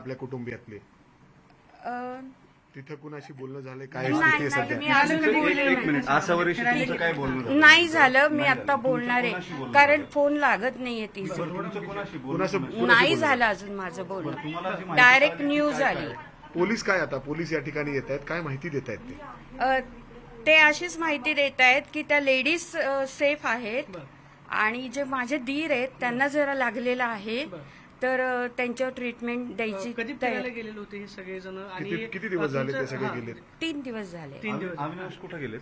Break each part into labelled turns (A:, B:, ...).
A: आपल्या कुटुंबियातले? तिथं कुणाशी बोलणं झालंय? काय
B: नाही,
A: स्थिती आहे
B: नाही,
A: सध्या?
B: मी अजून बोलले
C: एक मिनिट, आसावरीशी तुमचं काय बोलणं झालं?
B: नाही झालं. मी आता बोलणार आहे कारण फोन लागत नाहीये तिचं.
C: तुमचं कोणाशी बोलणं
A: कुणाशी
B: नाही झालं अजून माझं बोलणं. डायरेक्ट न्यूज आली.
A: पोलीस काय आता पोलीस या ठिकाणी येत आहेत, काय माहिती देत आहेत ते?
B: ते अशीच माहिती देत आहेत की त्या लेडीज सेफ आहेत आणि जे माझे दीर आहेत त्यांना जरा लागलेलं आहे, तर त्यांच्यावर ट्रीटमेंट द्यायची
D: कधी फिरायला गेलेले होते हे सगळेजण आणि
A: किती दिवस झाले ते सगळे गेले?
B: 3 दिवस झाले.
C: अविनाश कुठे गेलेत?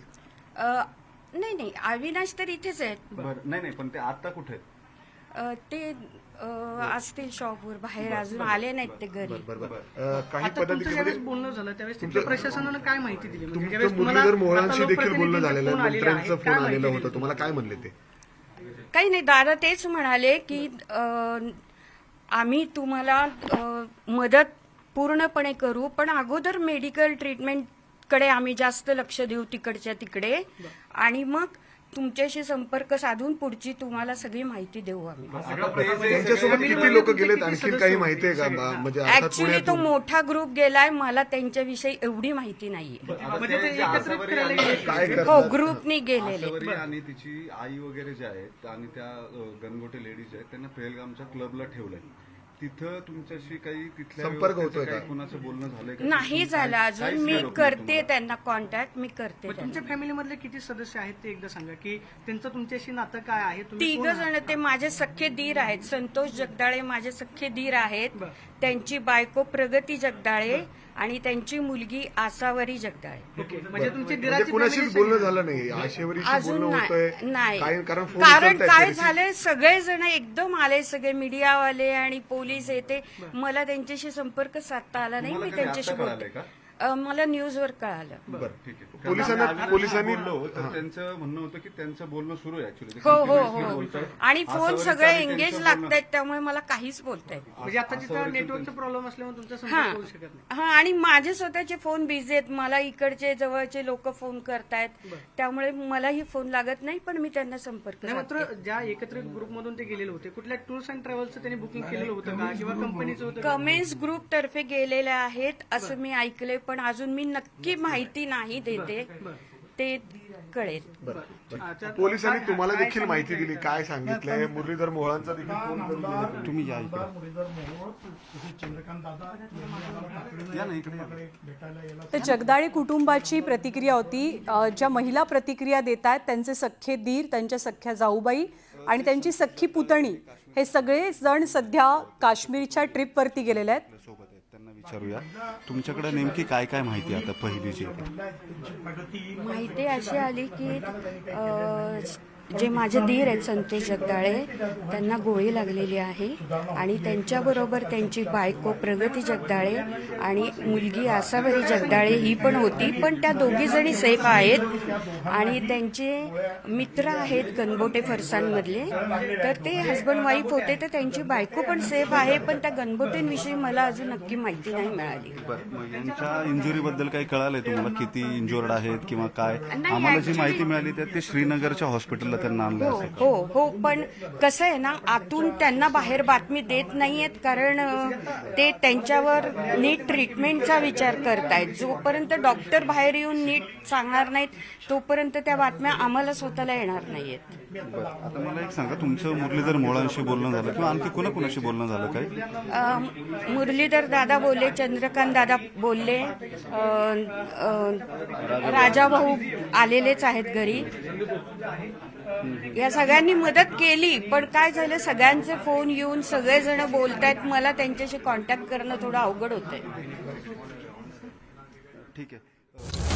B: नाही अविनाश तर इथेच आहेत.
C: बरं, नाही पण ते आता कुठे आहेत?
B: ते असतील शॉपवर बाहेर, अजून आले नाहीत ते घरी.
A: बरोबर. काही
D: आता तुमचं
A: पदाधिकारी
D: ज्यावेळेस बोलणं झालं त्यावेळेस तिथल्या प्रशासनानं काय माहिती दिली? म्हणजे
A: तुमचं
D: ज्यावेळेस तुम्हाला
A: मुरलीधर मोहळांशी
D: आता
A: देखील बोलणं झालेलं
D: लोकप्रतिनिधींचे
A: आहे,
D: फोन आलेले
A: मंत्र्यांचा
D: आहेत.
A: फोन
D: काय
A: आलेला
D: माहिती
A: होता, तुम्हाला काय म्हणले ते?
B: काही नाही, दादा तेच म्हणाले की आम्ही तुम्हाला मदत पूर्णपणे करू, पण अगोदर मेडिकल ट्रीटमेंटकडे आम्ही जास्त लक्ष देऊ तिकडच्या तिकडे, आणि मग तुमच्याशी संपर्क साधून पुढची तुम्हाला सगळी माहिती देऊ आम्ही.
A: त्यांच्यासोबत किती लोक गेलेत, आणखी काही माहिती आहे का? म्हणजे अर्थात
B: ऍक्च्युली तो मोठा ग्रुप गेलाय, मला त्यांच्याविषयी एवढी माहिती नाहीये.
D: म्हणजे ते एकत्रित फिरायला गेले.
A: काय
B: हो,
A: करतात?
B: ग्रुपनी गेलेले.
C: आसावरी आणि तिची आई वगैरे जे आहेत आणि त्या गणगोटे लेडीज आहेत त्यांना पेहलगामच्या क्लबला ठेवलंय. तिथं तुमच्याशी काही तिथल्या
A: संपर्क
C: व्यवस्थेचं
A: होतोय का?
C: काही कुणाचं बोलणं झालंय का?
B: नाही झालं अजून. मी करते त्यांना कॉन्टॅक्ट, मी करते.
D: मग तुमच्या फॅमिलीमधले किती सदस्य आहेत ते एकदा सांगा की त्यांचं तुमच्याशी नातं काय आहे? तुम्ही
B: 3
D: कोण आहात?
B: जण ते माझे सख्खे दीर आहेत. संतोष जगदाळे माझे सख्खे दीर आहेत, त्यांची बायको प्रगती जगदाळे आणि त्यांची मुलगी आसावरी जगदाळे.
D: ओके, म्हणजे तुमची
A: म्हणजे
D: दिराची
A: कुणाशीच
D: family
A: बोलणं झालं नाही, आशेवरीशी
B: अजून
A: बोलणं होतंय?
B: नाही.
A: कारण फोन
B: कारण
A: उचलतायत
B: काय
A: तरी.
B: झालंय, सगळे जण एकदम आले, सगळे मीडियावाले आणि पोलीस येते. मला त्यांच्याशी संपर्क साधता आला नाही. मी
C: तुम्हाला कधी
B: त्यांच्याशी
C: आता कळालंय
B: बोलते.
C: का?
B: मला न्यूजवर कळालं.
A: बरं.
C: ठीक आहे.
A: पोलिसांनी
C: बोललो तर त्यांचं म्हणणं होतं की त्यांचं बोलणं सुरू आहे ऍक्च्युली.
B: हो हो हो, आणि फोन सगळे एंगेज लागतायत, त्यामुळे मला काहीच बोलतायत.
D: म्हणजे आता तिथं नेटवर्कचा प्रॉब्लेम असल्यामुळे तुमचा संपर्क होऊ शकत नाही.
B: हा, आणि माझे स्वतःचे फोन बिझी आहेत. मला इकडचे जवळचे लोक फोन करतायत, त्यामुळे मलाही फोन लागत नाही, पण मी त्यांना संपर्क
D: नाही,
B: साधते.
D: मात्र ज्या एकत्रित ग्रुपमधून ते गेलेले होते, कुठल्या टूर्स अँड ट्रॅव्हल्सचं त्यांनी बुकिंग केलेलं होतं का किंवा कंपनीचं होतं का?
B: कमेन्स ग्रुप तर्फे गेलेले आहेत असं मी ऐकले, पण अजून मी नक्की माहिती नाही देते, ते कळेल.
D: अच्छा,
A: पोलिसांनी तुम्हाला देखील माहिती दिली, काय सांगितलंय? मुरलीधर मोहळांचा देखील फोन करून दिला.
C: तुम्ही या इकडे.
E: तर जगदाळे कुटुंबाची प्रतिक्रिया होती. ज्या महिला प्रतिक्रिया देत आहेत त्यांचे सख्खे दीर, त्यांच्या सख्ख्या जाऊबाई आणि त्यांची सख्खी पुतणी, हे सगळे जण सध्या काश्मीरच्या ट्रिपवरती गेलेले आहेत.
C: सोबत आहेत, त्यांना विचारूया तुमच्याकडे नेमकी काय काय माहिती आहे आता पहिली जी आहे?
B: माहिती अशी आली की जे माझे दीर आहेत संतोष जगदाळे, त्यांना गोळी लागलेली आहे आणि त्यांच्याबरोबर त्यांची बायको प्रगती जगदाळे आणि मुलगी आसावरी जगदाळे ही पण होती, पण त्या दोघी जणी सेफ आहेत. आणि त्यांचे मित्र आहेत गणगोटे फरसाणमधले, तर ते हस्बंड वाईफ होते, तर त्यांची बायको पण सेफ आहे, पण त्या गणगोटेंविषयी मला अजून नक्की माहिती नाही मिळाली.
C: बरं, मग यांच्या इंजुरी बद्दल काही कळालंय तुम्हाला? किती इंजुर्ड आहेत किंवा काय?
B: नाही,
C: आम्हाला जी
B: actually-
C: माहिती मिळाली त्यात ते श्रीनगरच्या हॉस्पिटलला त्यांना आणलं
B: हो
C: असेल.
B: हो हो, पण कसं आहे ना, आतून त्यांना बाहेर बातमी देत नाहीयेत, कारण ते त्यांच्यावर नीट ट्रीटमेंटचा विचार करतायत. जोपर्यंत डॉक्टर बाहेर येऊन नीट सांगणार नाहीत, तोपर्यंत त्या बातम्या आम्हाला स्वतःला येणार नाहीयेत.
C: बरं, आता मला एक सांगा, तुमचं मुरलीधर मोहळांशी बोलणं झालं किंवा आणखी कुणाशी बोलणं झालं काही?
B: मुरलीधर दादा बोलले, चंद्रकांत दादा बोलले, राजाभाऊ आलेलेच आहेत घरी. या सगळ्यांनी मदत केली, पण काय झालं, सगळ्यांचे फोन येऊन सगळेजण बोलतायत, मला त्यांच्याशी कॉन्टॅक्ट करणं थोडं अवघड होतंय.
C: ठीक आहे.